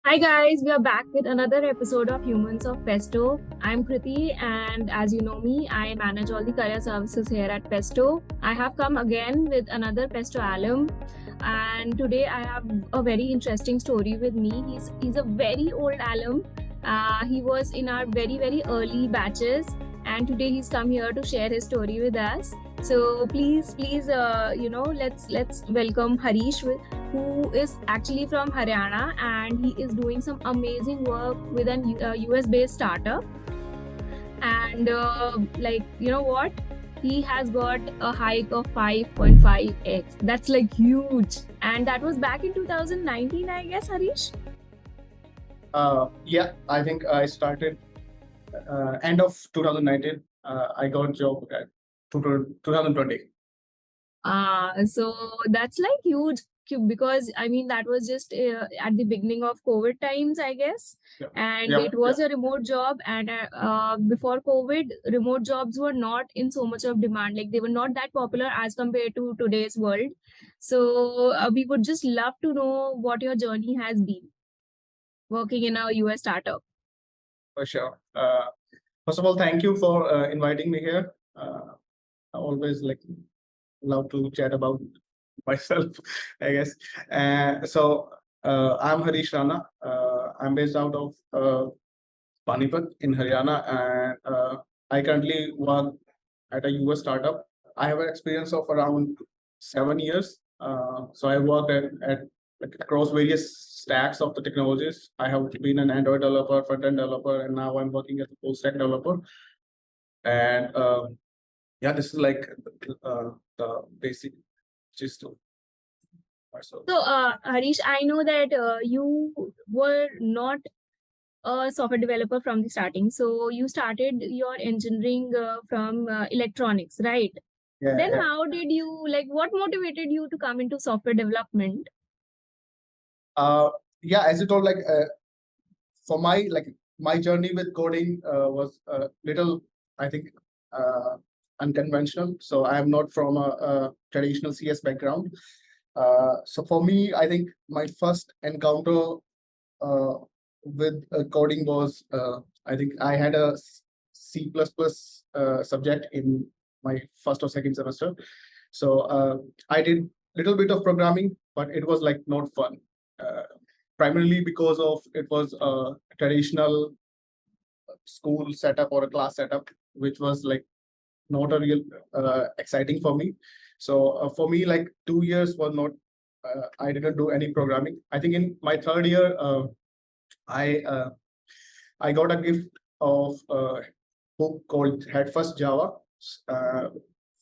Hi guys, we are back with another episode of Humans of Pesto. I'm Kriti, and as you know me, I manage all the career services here at Pesto. I have come again with another Pesto alum, and today I have a very interesting story with me. He's a very old alum. He was in our very early batches, and today he's come here to share his story with us. So please, let's welcome Harish who is actually from Haryana, and he is doing some amazing work with an US based startup. And you know what? He has got a hike of 5.5x. That's like huge. And that was back in 2019, I guess, Harish? Yeah, I think I started end of 2019. I got a job at 2020. So that's like huge because I mean that was just at the beginning of COVID times, I guess, Yeah. and Yeah. it was a remote job. And before COVID, remote jobs were not in so much of demand. Like they were not that popular as compared to today's world. So we would just love to know what your journey has been working in a US startup. For sure. First of all, thank you for inviting me here. I always love to chat about myself, I guess. I'm Harish Rana. I'm based out of Panipat in Haryana, and I currently work at a US startup. I have an experience of around 7 years. So I worked at across various stacks of the technologies. I have been an Android developer, front-end developer, and now I'm working as a full-stack developer. And yeah, this is the basic gist of myself. So, Harish, I know that you were not a software developer from the starting. So you started your engineering from electronics, right? Yeah, Then yeah. how did you like? What motivated you to come into software development? Yeah, as you told, for my journey with coding was a little, I think, unconventional. So I am not from a traditional CS background. So for me, I think my first encounter uh, with coding was, I think I had a C++ subject in my first or second semester. So I did little bit of programming, but it was like not fun. Uh, Primarily because of it was a traditional school setup or a class setup, which was like not a real exciting for me. So for me, like 2 years was not. I didn't do any programming. I think in my third year, I uh, I got a gift of a book called Head First Java uh,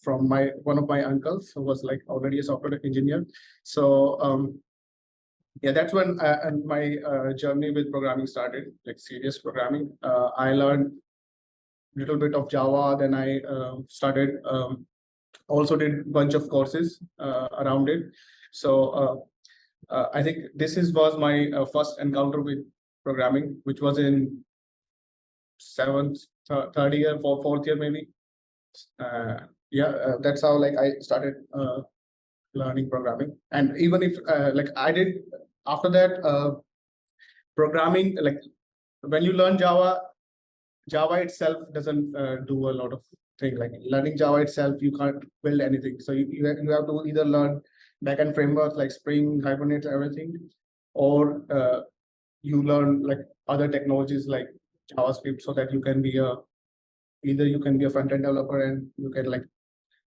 from my one of my uncles who was like already a software engineer. So yeah, that's when and my journey with programming started, like serious programming. I learned a little bit of Java, then I started also did bunch of courses around it. So I think was my first encounter with programming, which was in third year, fourth year maybe. That's how like I started learning programming. And even if like I did after that programming, like when you learn Java itself doesn't do a lot of thing. Like learning Java itself, you can't build anything. So you have to either learn backend frameworks like Spring, Hibernate, everything, or you learn like other technologies like JavaScript, so that you can be a either you can be a front end developer and you can like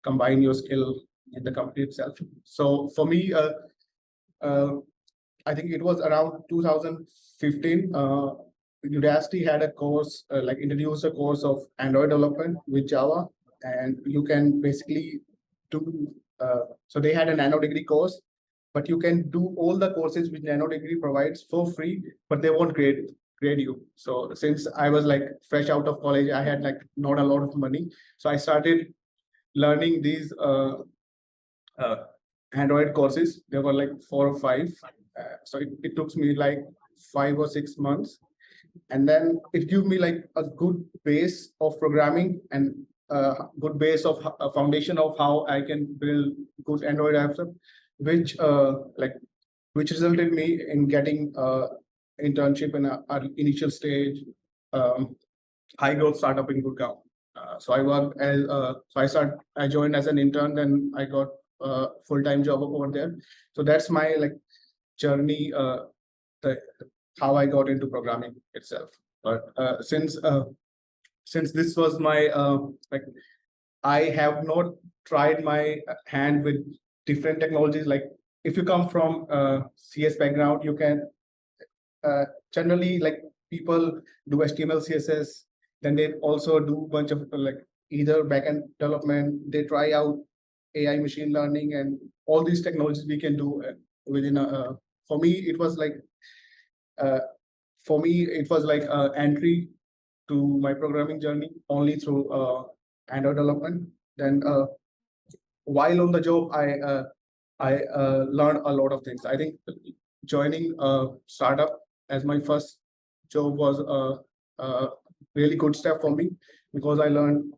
combine your skill in the company itself. So for me, uh, I think it was around 2015. Udacity had a course, like introduced a course of Android development with Java, and you can basically do. So they had a nano degree course, but you can do all the courses which nano degree provides for free, but they won't grade you. So since I was like fresh out of college, I had like not a lot of money, so I started learning these uh, Android courses. There were like 4 or 5. So it took me like 5 or 6 months. And then it gave me like a good base of programming and a good base of a foundation of how I can build good Android apps, which which resulted me in getting internship in our initial stage, high growth startup in Gurgaon. So I worked as I joined as an intern, then I got a full-time job over there. So that's my like journey, the how I got into programming itself. But since this was my like, I have not tried my hand with different technologies. Like if you come from CS background, you can generally like people do HTML, CSS, then they also do a bunch of like either backend development. They try out AI, machine learning, and all these technologies we can do within a. For me, it was like entry to my programming journey only through Android development. Then while on the job, I learned a lot of things. I think joining a startup as my first job was a really good step for me, because I learned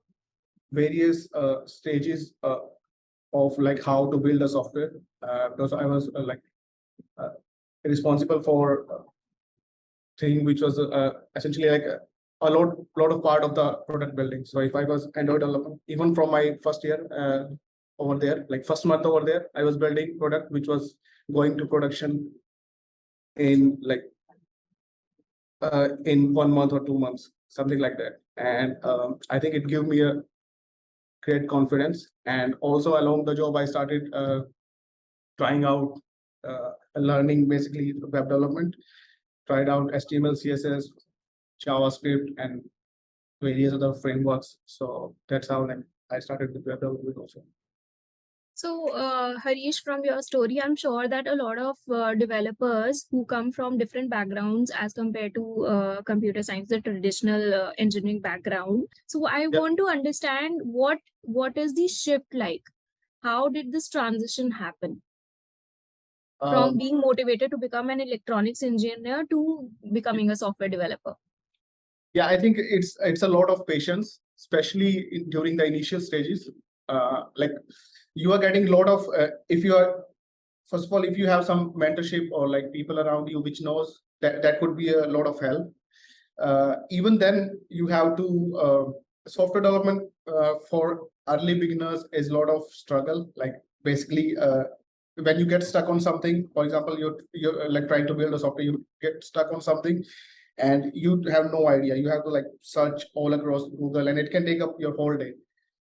various stages of like how to build a software, because I was responsible for thing which was essentially like a lot of part of the product building. So if I was Android developer, even from my first year over there, like first month over there, I was building product which was going to production in like in 1 month or 2 months, something like that. And I think it gave me a great confidence. And also along the job, I started trying out learning basically web development, tried out HTML, CSS, JavaScript, and various other frameworks. So that's how like I started with web development also. So, Harish, from your story, I'm sure that a lot of developers who come from different backgrounds as compared to computer science, the traditional engineering background. So, I want to understand what is the shift like? How did this transition happen from being motivated to become an electronics engineer to becoming a software developer? Yeah, I think it's a lot of patience, especially during the initial stages. Like you are getting a lot of if you are, first of all, if you have some mentorship or like people around you which knows, that could be a lot of help. Even then, you have to software development for early beginners is a lot of struggle. Like basically, when you get stuck on something, for example, you're like trying to build a software, you get stuck on something, and you have no idea. You have to like search all across Google, and it can take up your whole day.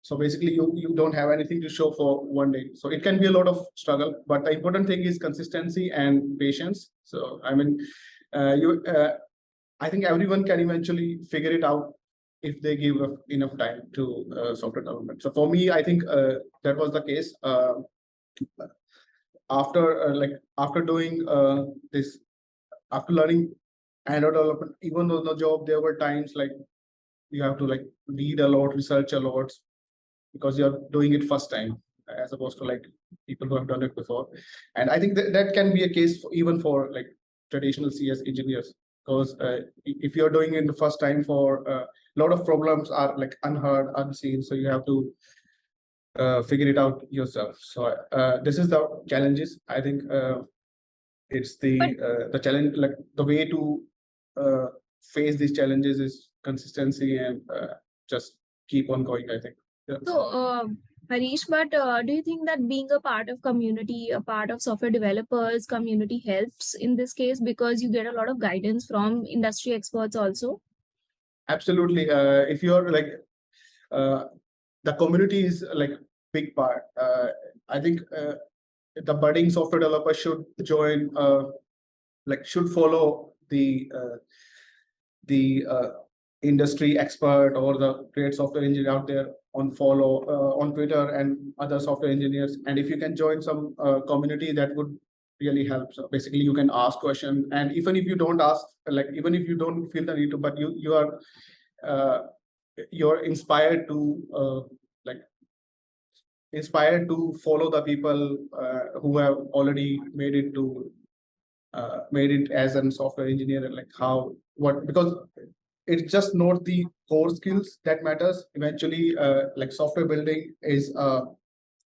So basically, you don't have anything to show for one day. So it can be a lot of struggle. But the important thing is consistency and patience. So I mean, I think everyone can eventually figure it out if they give enough time to software development. So for me, I think that was the case. After doing this, after learning Android development, even though the job, there were times like you have to like read a lot, research a lot, because you're doing it first time, as opposed to like people who have done it before. And I think that can be a case even for like traditional CS engineers, because if you're doing it the first time, for a lot of problems are like unheard, unseen, so you have to figure it out yourself. So this is the challenges. I think it's the challenge, like the way to face these challenges is consistency and just keep on going, I think. Yeah. So, Harish, but do you think that being a part of community, a part of software developers community helps in this case, because you get a lot of guidance from industry experts also? Absolutely. If you're like the community is like big part. I think the budding software developer should join, should follow the industry expert or the great software engineer out there on follow on Twitter and other software engineers. And if you can join some community, that would really help. So basically, you can ask questions, and even if you don't ask, like even if you don't feel the need to, but you are you're inspired to follow the people who have already made it as a software engineer, and like because it's just not the core skills that matters. Eventually, like software building is a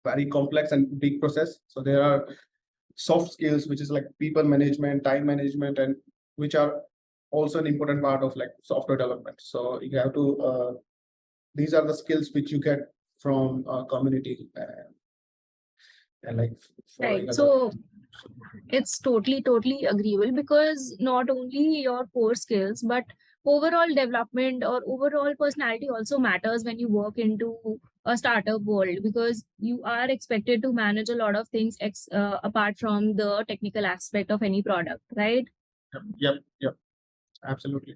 very complex and big process. So there are soft skills, which is like people management, time management, and which are also an important part of like software development. So you have to these are the skills which you get from community and like following Right. other. So it's totally agreeable, because not only your core skills, but overall development or overall personality also matters when you work into a startup world, because you are expected to manage a lot of things apart from the technical aspect of any product, right? Yep, absolutely.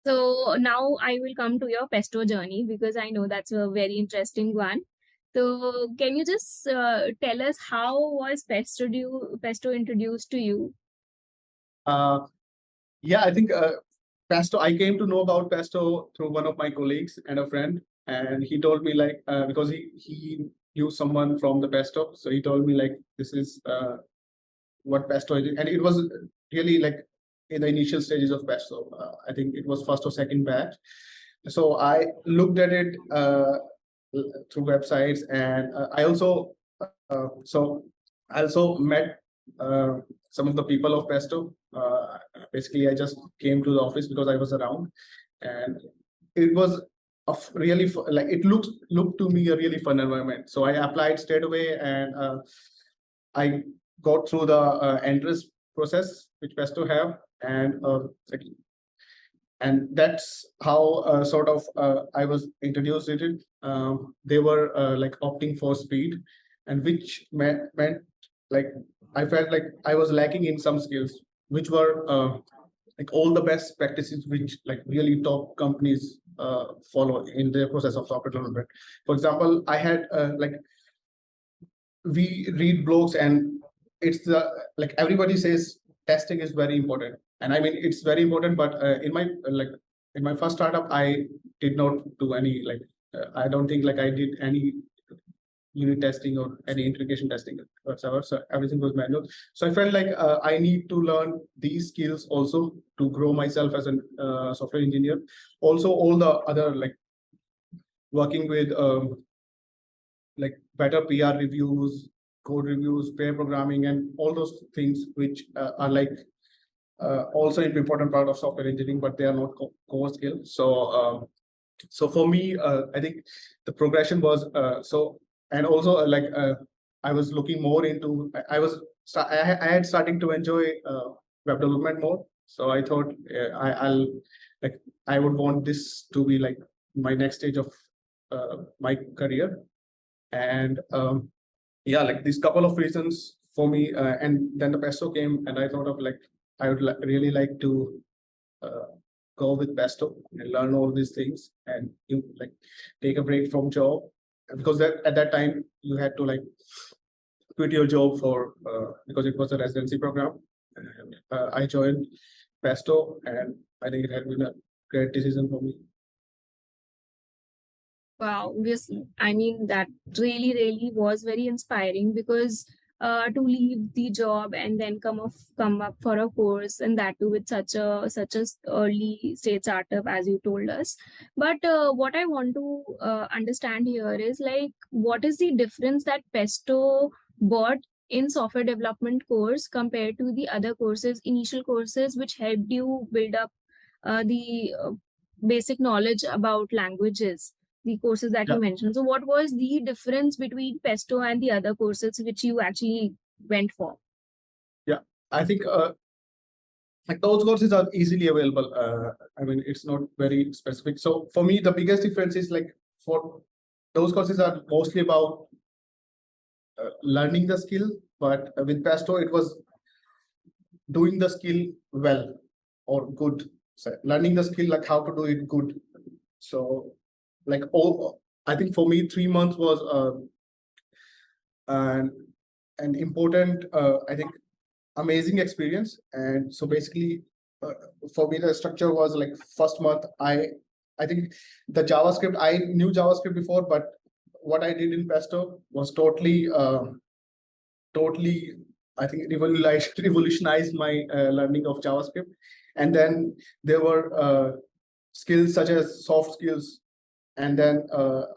So now I will come to your pesto journey, because I know that's a very interesting one. So can you just tell us, how was pesto introduced to you? Uh, yeah, I think Pesto. I came to know about Pesto through one of my colleagues and a friend, and he told me like because he knew someone from the Pesto, so he told me like this is what Pesto is, and it was really like in the initial stages of Pesto. I think it was first or second batch. So I looked at it through websites, and I also met uh, some of the people of Pesto. Basically, I just came to the office because I was around, and it was really like it looked to me a really fun environment. So I applied straight away, and I got through the entrance process which Pesto have, and that's how sort of I was introduced to it. They were like opting for speed, and which meant like I felt like I was lacking in some skills, which were like all the best practices which like really top companies follow in their process of software development. For example, I had like we read blogs, and it's the like everybody says testing is very important, and I mean it's very important, but in my first startup I did not do any like I don't think like I did any unit testing or any integration testing whatsoever, so everything was manual. So I felt like I need to learn these skills also to grow myself as a software engineer. Also all the other like working with like better PR reviews, code reviews, pair programming, and all those things which are like also an important part of software engineering, but they are not core skills. So for me, I think the progression was and also I was looking more into. I had starting to enjoy web development more. So I thought I'll like I would want this to be like my next stage of my career, and yeah, like these couple of reasons for me, and then the Pesto came, and I thought of like I would really like to uh, go with Pesto and learn all these things, and you like take a break from job, because at that time you had to like quit your job for because it was a residency program, and I joined Pesto, and I think it had been a great decision for me. Wow, yes, I mean that really was very inspiring, because to leave the job and then come up for a course, and that too with such a early stage startup, as you told us. But what I want to understand here is, like, what is the difference that Pesto brought in software development course compared to the other courses, initial courses, which helped you build up the basic knowledge about languages, the courses that Yeah, you mentioned. So, what was the difference between Pesto and the other courses which you actually went for? yeah. I think like those courses are easily available. I mean, it's not very specific. So for me, the biggest difference is like for those courses are mostly about learning the skill, but with Pesto, it was doing the skill well or good. So learning the skill, like how to do it good. So like all, I think for me, 3 months was an important, I think, amazing experience. And so basically, uh, for me, the structure was like first month, I think the JavaScript, I knew JavaScript before, but what I did in Pesto was totally, I think, revolutionized my learning of JavaScript. And then there were skills such as soft skills, and then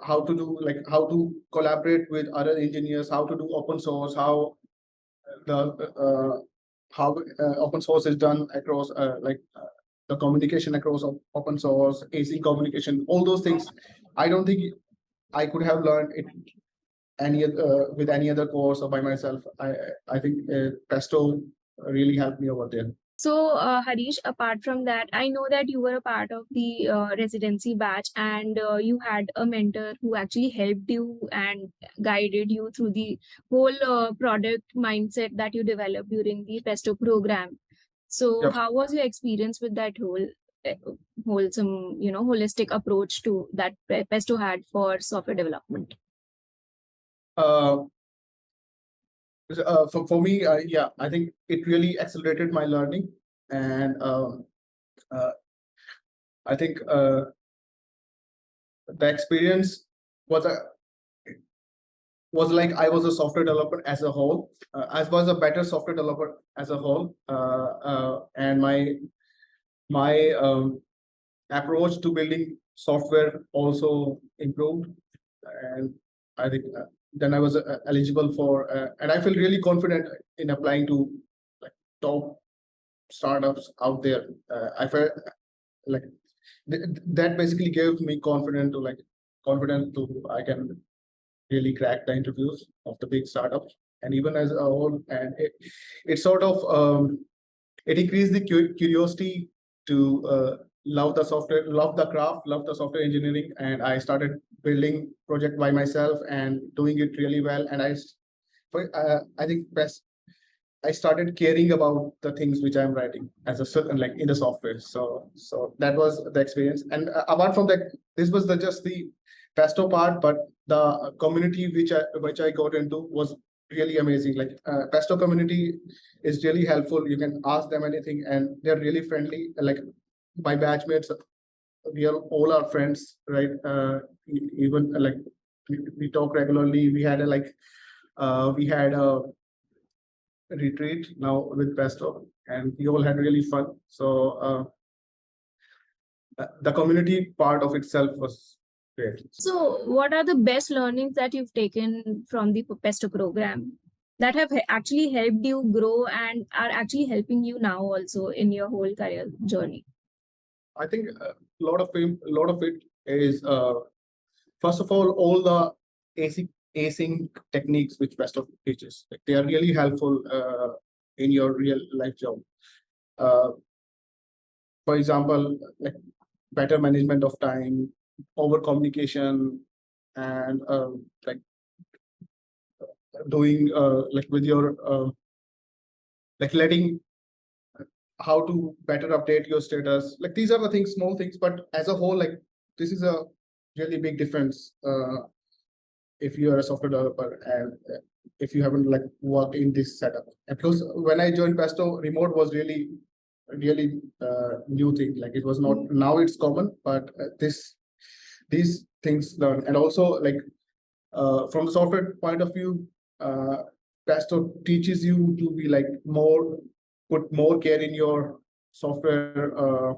how to do like how to collaborate with other engineers, how to do open source, how the how open source is done across the communication across open source, async communication, all those things. I don't think I could have learned it with any other course or by myself. I think Pesto really helped me over there. So, Harish, apart from that, I know that you were a part of the residency batch, and you had a mentor who actually helped you and guided you through the whole product mindset that you developed during the Pesto program. So, Yep. how was your experience with that uh, wholesome, holistic approach to that Pesto had for software development? Uh, for me, yeah, I think it really accelerated my learning, and I think the experience was like I was a software developer as a whole. I was a better software developer as a whole, and my approach to building software also improved, and I think then I was eligible for, and I feel really confident in applying to like top startups out there. I felt like that basically gave me confidence to I can really crack the interviews of the big startups, and even as a whole, and it sort of it increased the curiosity to love the software, love the craft, love the software engineering, and I started building project by myself and doing it really well. And I think best I started caring about the things which I'm writing as a certain like in the software. So that was the experience. And apart from that, this was just the Pesto part, but the community which I got into was really amazing. Like Pesto community is really helpful. You can ask them anything, and they're really friendly. Like my batchmates, we are all our friends, right? Even like we talk regularly. We had a retreat now with Pesto, and we all had really fun. So the community part of itself was great. So, what are the best learnings that you've taken from the Pesto program that have actually helped you grow and are actually helping you now also in your whole career journey? I think a lot of it is first of all the async techniques which Pesto teaches. Like, they are really helpful in your real life job. For example, like better management of time, over communication, and like doing like with your like letting how to better update your status. Like these are the things, small things, but as a whole, like this is a really big difference if you are a software developer and if you haven't like worked in this setup. And because when I joined Pesto, remote was really new thing. Like it was not, now it's common, but these things learn. And also like from the software point of view, Pesto teaches you to be like put more care in your software,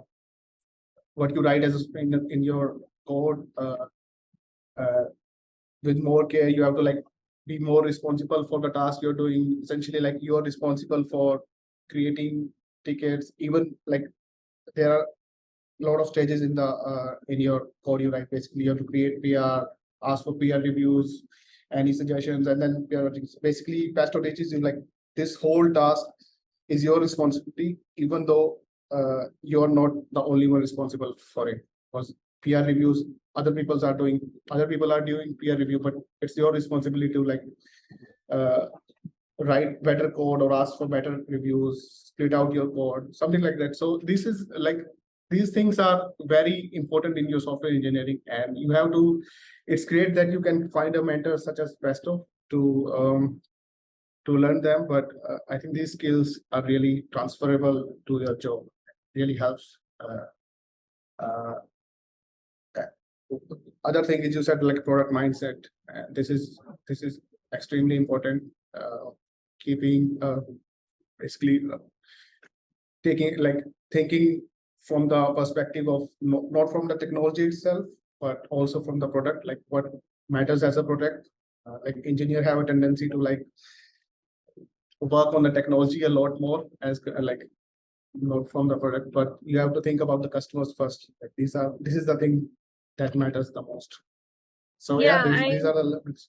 what you write as in your code. With more care, you have to like be more responsible for the task you're doing. Essentially, like you're responsible for creating tickets. Even like there are a lot of stages in your code you write. Basically, you have to create PR, ask for PR reviews, any suggestions, and then basically Pesto teaches you like this whole task is your responsibility, even though you're not the only one responsible for it. Because PR reviews, other people are doing peer review, but it's your responsibility to like write better code or ask for better reviews, split out your code, something like that. So this is like these things are very important in your software engineering, and you have to. It's great that you can find a mentor such as Pesto to learn them, but I think these skills are really transferable to your job. It really helps. Uh, Other thing is you said like product mindset. This is extremely important. Keeping basically taking like thinking from the perspective of not from the technology itself, but also from the product, like what matters as a product. Like engineer have a tendency to like work on the technology a lot more as like from the product, but you have to think about the customers first. Like this is the thing that matters the most. So yeah, these are the limits.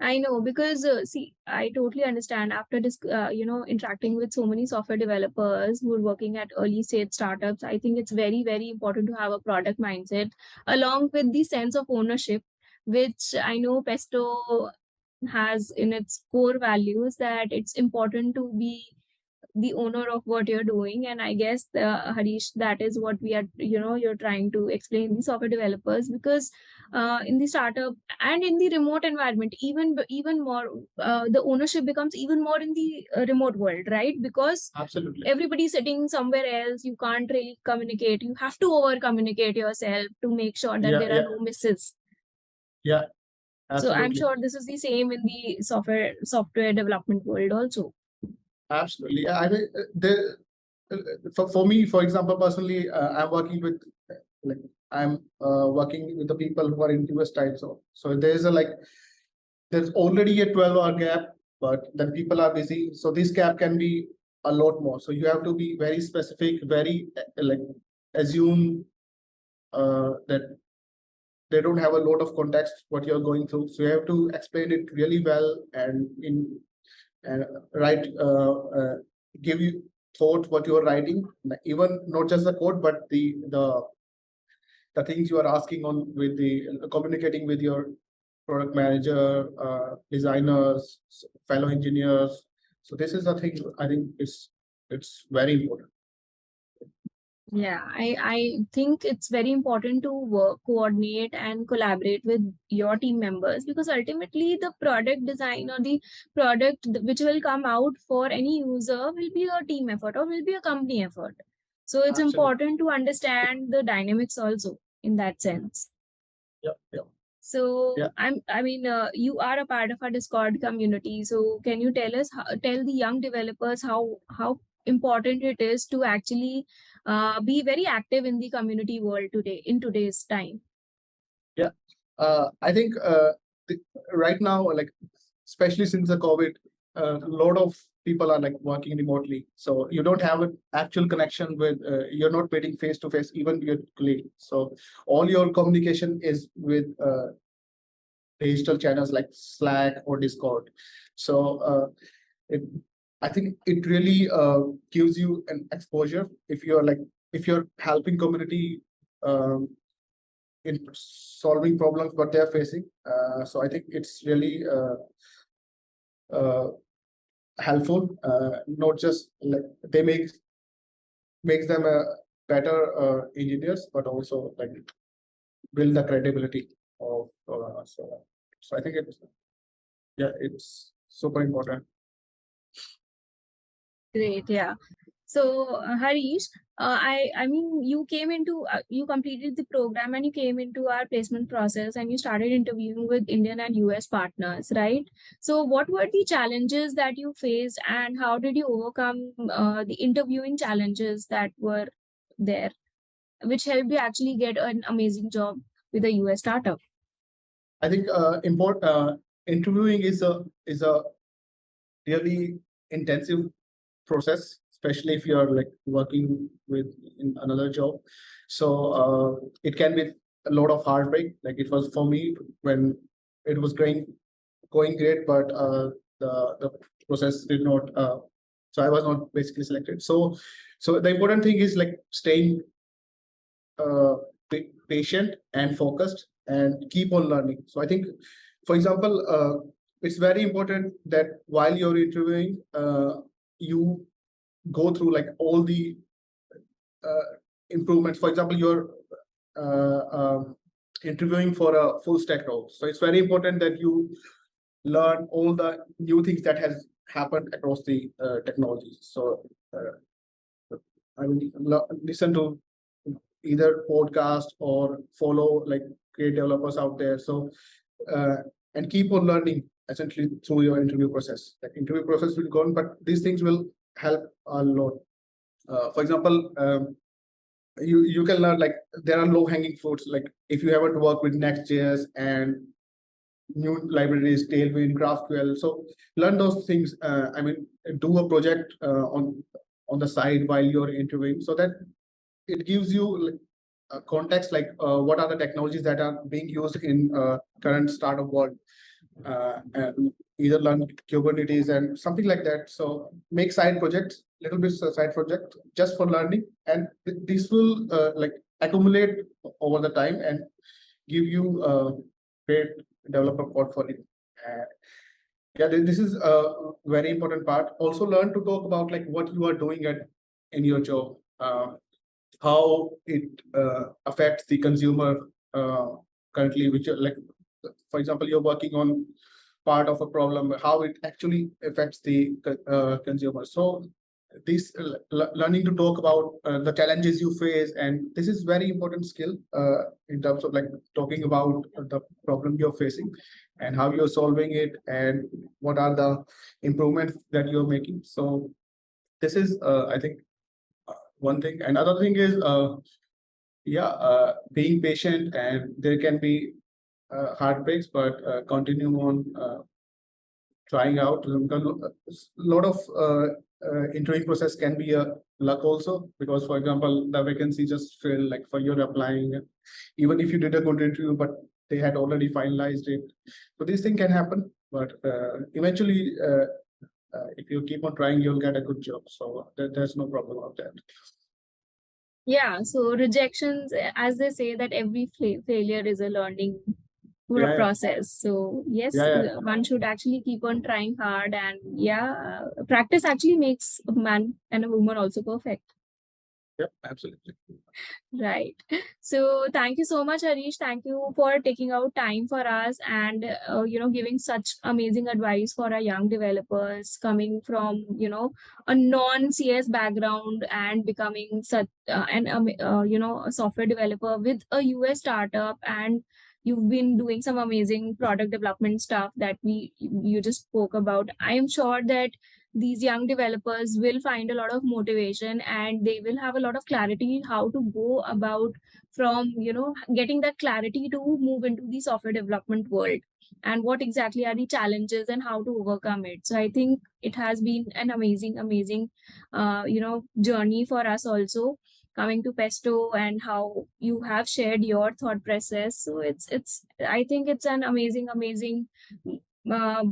I know, because see, I totally understand after this, interacting with so many software developers who are working at early stage startups. I think it's very, very important to have a product mindset along with the sense of ownership, which I know Pesto has in its core values, that it's important to be the owner of what you're doing. And I guess, Harish, that is what we are, you're trying to explain the software developers, because in the startup and in the remote environment, even more, the ownership becomes even more in the remote world, right? Because absolutely everybody's sitting somewhere else, you can't really communicate, you have to over communicate yourself to make sure that there are no misses. Yeah, absolutely. So I'm sure this is the same in the software development world also. Absolutely. I mean, for me, for example, personally, I'm working with like I'm working with the people who are in US time zone. So there's there's already a 12-hour gap, but then people are busy. So this gap can be a lot more. So you have to be very specific, very like assume that they don't have a lot of context what you're going through. So you have to explain it really well and write give you thought what you're writing, even not just the code, but the things you are asking on with the communicating with your product manager, designers, fellow engineers. So this is the thing I think it's very important. Yeah, I think it's very important to work, coordinate, and collaborate with your team members, because ultimately the product design or the product which will come out for any user will be a team effort or will be a company effort. So it's Absolutely important to understand the dynamics also in that sense. Yeah. So Yeah. I mean, you are a part of our Discord community. So can you tell us, tell the young developers how important it is to actually be very active in the community world today, in today's time? Yeah, I think right now, like especially since the COVID, a lot of people are like working remotely. So you don't have an actual connection with, you're not meeting face to face, even your colleague. So all your communication is with digital channels like Slack or Discord. So I think it really gives you an exposure if you're helping community in solving problems what they're facing. So I think it's really helpful. Not just like they makes them a better engineers, but also like build the credibility of. So I think it's super important. Great, yeah. So Harish, I mean, you completed the program and you came into our placement process and you started interviewing with Indian and US partners, right? So what were the challenges that you faced, and how did you overcome the interviewing challenges that were there, which helped you actually get an amazing job with a US startup? I think interviewing is a really intensive process, especially if you're like working with in another job. So it can be a lot of heartbreak. Like it was for me when it was going great, but the process did not. So I was not basically selected. So the important thing is like staying patient and focused and keep on learning. So I think, for example, it's very important that while you're interviewing, you go through like all the improvements. For example, you're interviewing for a full stack role. So it's very important that you learn all the new things that has happened across the technologies. So I will listen to either podcast or follow like great developers out there. So and keep on learning essentially through your interview process. Like interview process will go on, but these things will help a lot. For example, you can learn like there are low hanging fruits. Like if you haven't worked with Next.js and new libraries, Tailwind, GraphQL. So learn those things. I mean, do a project on the side while you're interviewing, so that it gives you context, like what are the technologies that are being used in current startup world. And either learn Kubernetes and something like that. So make side projects, little bit side project just for learning, and this will like accumulate over the time and give you a great developer portfolio. Yeah, this is a very important part. Also learn to talk about like what you are doing in your job, how it affects the consumer currently, which like, for example, you're working on part of a problem, how it actually affects the consumer. So this learning to talk about the challenges you face, and this is very important skill in terms of like talking about the problem you're facing and how you're solving it and what are the improvements that you're making. So this is I think one thing. Another thing is being patient, and there can be heartbreaks, but continue on trying out. A lot of interviewing process can be a luck also, because for example, the vacancy just filled like for you're applying, even if you did a good interview, but they had already finalized it. So this thing can happen, but eventually, if you keep on trying, you'll get a good job. So there's no problem about that. Yeah, so rejections, as they say, that every failure is a learning Yeah. process. So yes, one should actually keep on trying hard, and practice actually makes a man and a woman also perfect. Yep, absolutely. Right. So thank you so much, Harish. Thank you for taking out time for us and giving such amazing advice for our young developers coming from a non-CS background and becoming such a software developer with a US startup, and you've been doing some amazing product development stuff that you just spoke about. I am sure that these young developers will find a lot of motivation, and they will have a lot of clarity how to go about from getting that clarity to move into the software development world, and what exactly are the challenges and how to overcome it. So I think it has been an amazing journey for us also, coming to Pesto, and how you have shared your thought process. So it's I think it's an amazing uh,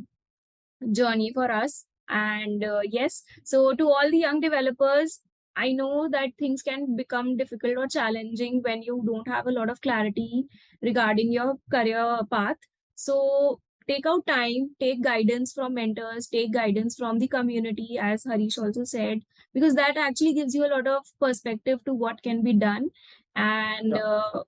journey for us. And yes, so to all the young developers, I know that things can become difficult or challenging when you don't have a lot of clarity regarding your career path. So take out time, take guidance from mentors, take guidance from the community, as Harish also said, because that actually gives you a lot of perspective to what can be done. And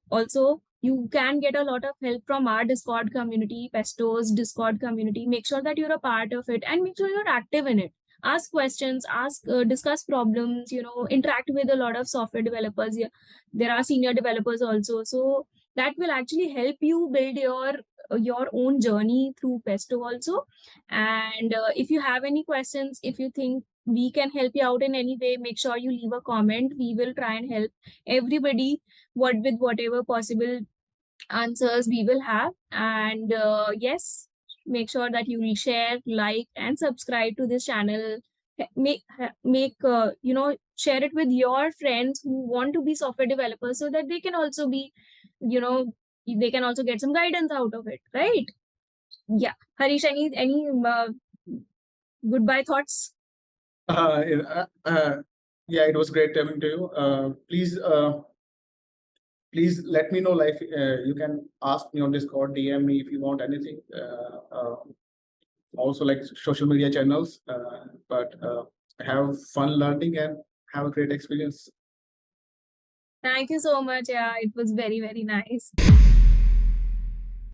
also you can get a lot of help from our Discord community, Pesto's Discord community. Make sure that you're a part of it and make sure you're active in it. Ask questions, discuss problems, interact with a lot of software developers. Yeah, there are senior developers also. So that will actually help you build your own journey through Pesto also. And if you have any questions, if you think we can help you out in any way, make sure you leave a comment. We will try and help everybody with whatever possible answers we will have. And yes, make sure that you share, like, and subscribe to this channel. Make share it with your friends who want to be software developers, so that they can also be they can also get some guidance out of it, right? Yeah, Harish, any goodbye thoughts? Yeah, it was great talking to you. Please let me know, like you can ask me on Discord, DM me if you want anything. Also like social media channels, but have fun learning and have a great experience. Thank you so much. Yeah, it was very nice.